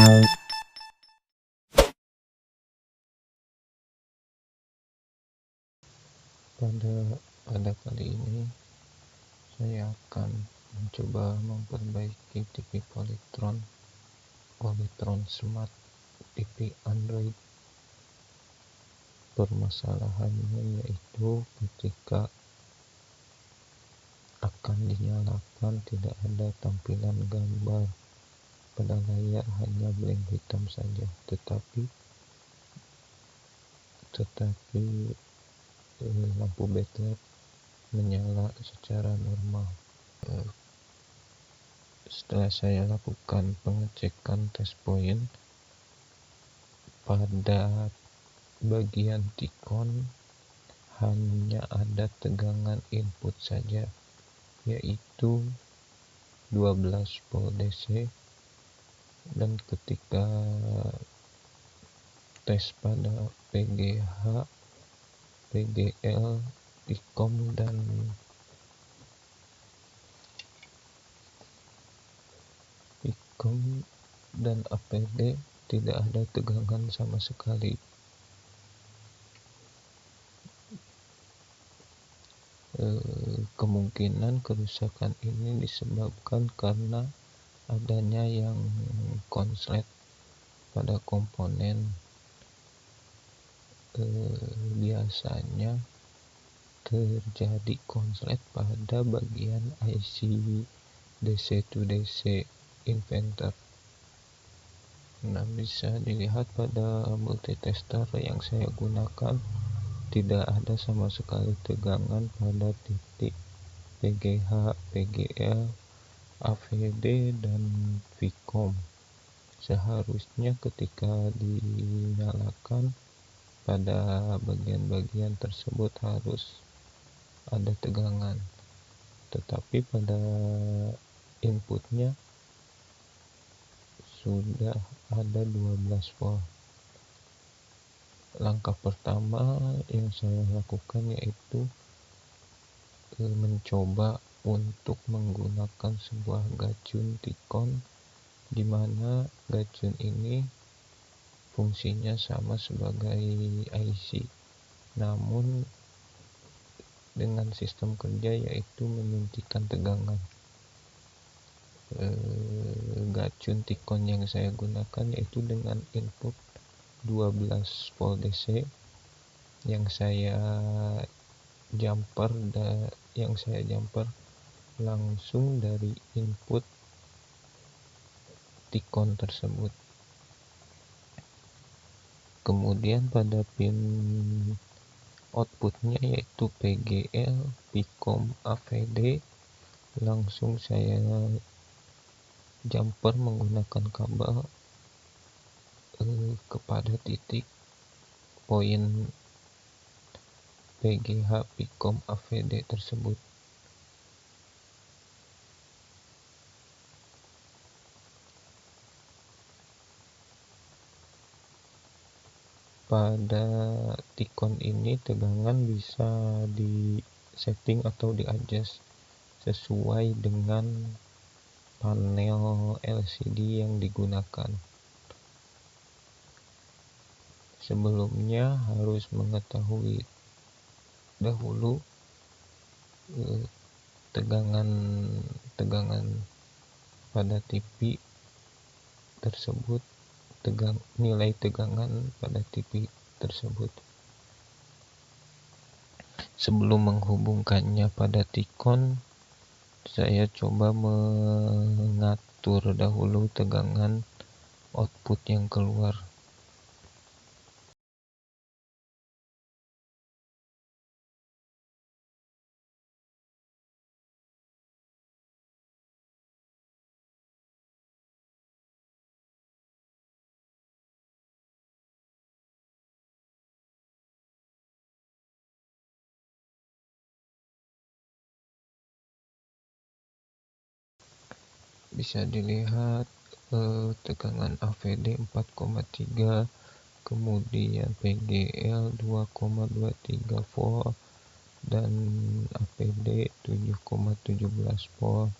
Pada kali ini saya akan mencoba memperbaiki TV Polytron Smart TV Android. Permasalahannya yaitu ketika akan dinyalakan tidak ada tampilan gambar pada layar, hanya blank hitam saja, tetapi lampu backlight menyala secara normal. Setelah saya lakukan pengecekan test point, pada bagian T-Con hanya ada tegangan input saja, yaitu 12 volt DC, dan ketika tes pada PGH, PGL, Picom dan APD tidak ada tegangan sama sekali. Kemungkinan kerusakan ini disebabkan karena adanya yang konslet pada komponen. Biasanya terjadi konslet pada bagian IC DC to DC inverter. Nah, bisa dilihat pada multitester yang saya gunakan tidak ada sama sekali tegangan pada titik PGH, PGL, AVD, dan Vicom. Seharusnya ketika dinyalakan pada bagian-bagian tersebut harus ada tegangan, tetapi pada inputnya sudah ada 12 volt. Langkah pertama yang saya lakukan yaitu mencoba untuk menggunakan sebuah gacun T-Con, di mana gacun ini fungsinya sama sebagai IC, namun dengan sistem kerja yaitu menyuntikkan tegangan. Gacun T-Con yang saya gunakan yaitu dengan input 12 volt DC yang saya jumper langsung dari input T-Con tersebut. Kemudian pada pin outputnya yaitu PGL, Picom, AVD, langsung saya jumper menggunakan kabel kepada titik poin PGH, Picom, AVD tersebut. Pada T-Con ini tegangan bisa di setting atau di adjust sesuai dengan panel LCD yang digunakan. Sebelumnya harus mengetahui dahulu tegangan pada TV tersebut, nilai tegangan pada TV tersebut. Sebelum menghubungkannya pada T-Con, saya coba mengatur dahulu tegangan output yang keluar. Bisa dilihat tegangan AVD 4,3, kemudian PGL 2,23 volt, dan APD 7,17 volt.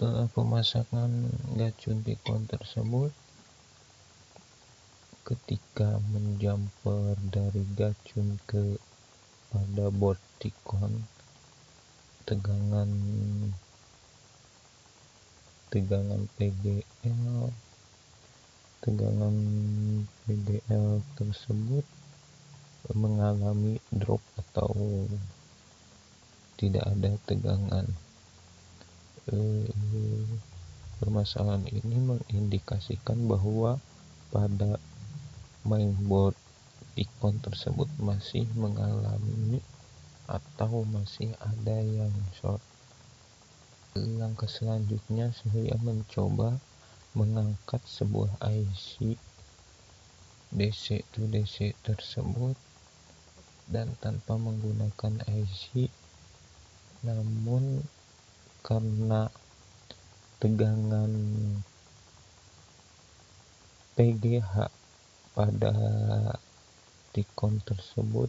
Setelah pemasangan gacun T-Con tersebut, ketika menjumper dari gacun ke pada board T-Con, tegangan PGL tersebut mengalami drop atau tidak ada tegangan. Permasalahan ini mengindikasikan bahwa pada mainboard T-Con tersebut masih mengalami atau masih ada yang short. Langkah selanjutnya saya mencoba mengangkat sebuah IC DC to DC tersebut dan tanpa menggunakan IC, namun karena tegangan PGH pada T-Con tersebut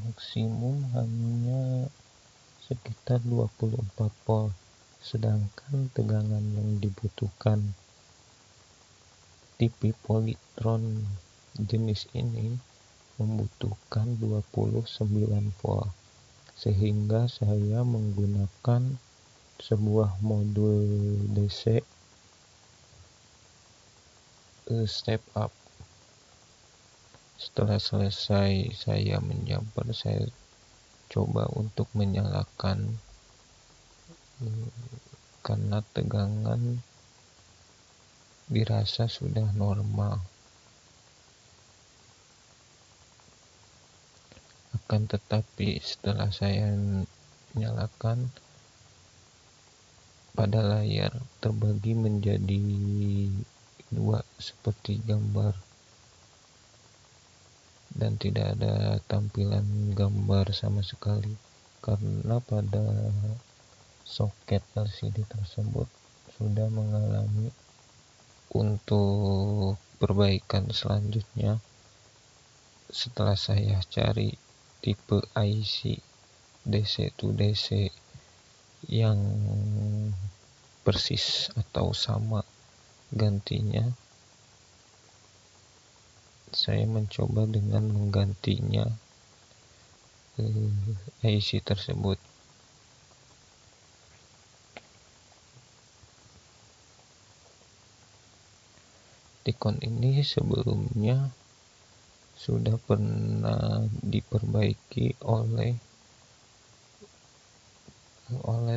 maksimum hanya sekitar 24 volt, sedangkan tegangan yang dibutuhkan TV Polytron jenis ini membutuhkan 29 volt, sehingga saya menggunakan sebuah modul DC step up. Setelah selesai saya menjumper, saya coba untuk menyalakan karena tegangan dirasa sudah normal. Akan tetapi setelah saya nyalakan, pada layar terbagi menjadi dua seperti gambar, dan tidak ada tampilan gambar sama sekali karena pada soket LCD tersebut sudah mengalami. Untuk perbaikan selanjutnya, setelah saya cari tipe IC DC to DC yang persis atau sama gantinya, saya mencoba dengan menggantinya IC tersebut. T-Con ini sebelumnya sudah pernah diperbaiki oleh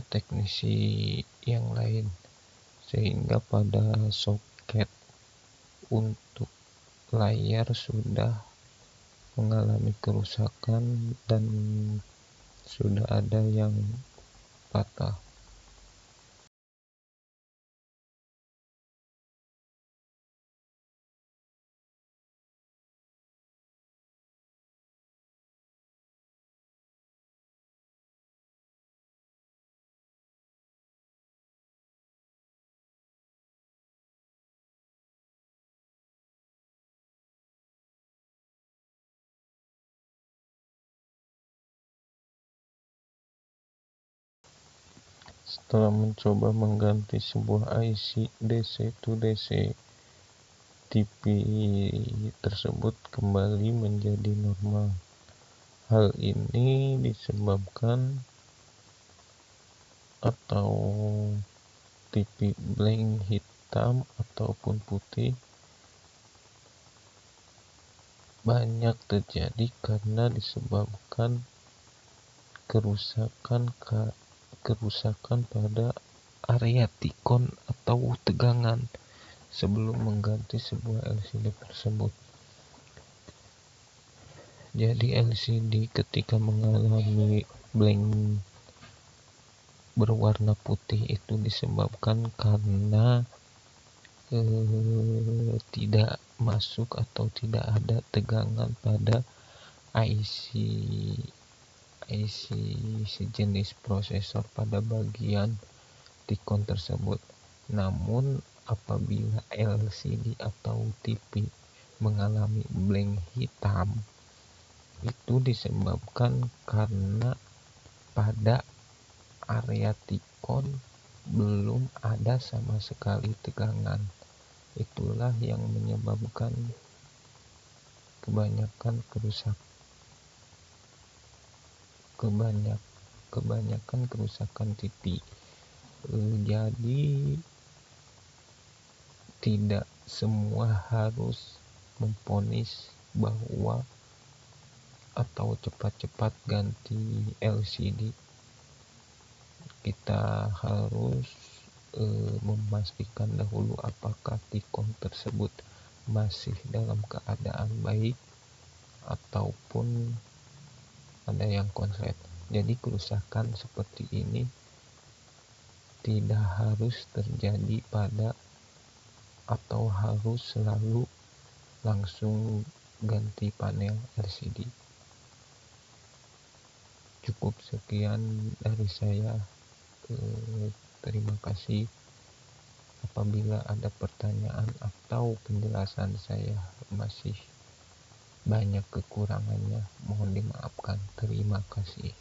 teknisi yang lain, sehingga pada soket untuk layar sudah mengalami kerusakan dan sudah ada yang patah. Setelah mencoba mengganti sebuah IC DC to DC, TV tersebut kembali menjadi normal. Hal ini disebabkan atau TV blank hitam ataupun putih banyak terjadi karena disebabkan kerusakan pada area T-Con atau tegangan sebelum mengganti sebuah LCD tersebut. Jadi LCD ketika mengalami blank berwarna putih itu disebabkan karena tidak masuk atau tidak ada tegangan pada IC sejenis prosesor pada bagian T-Con tersebut. Namun apabila LCD atau TV mengalami blank hitam, itu disebabkan karena pada area T-Con belum ada sama sekali tegangan. Itulah yang menyebabkan kebanyakan kerusakan TV. Jadi tidak semua harus memvonis bahwa atau cepat-cepat ganti LCD. Kita harus memastikan dahulu apakah T-Con tersebut masih dalam keadaan baik ataupun ada yang konslet. Jadi kerusakan seperti ini tidak harus terjadi pada atau harus selalu langsung ganti panel LCD. Cukup sekian dari saya. Terima kasih. Apabila ada pertanyaan atau penjelasan saya masih banyak kekurangannya, mohon dimaafkan. Terima kasih.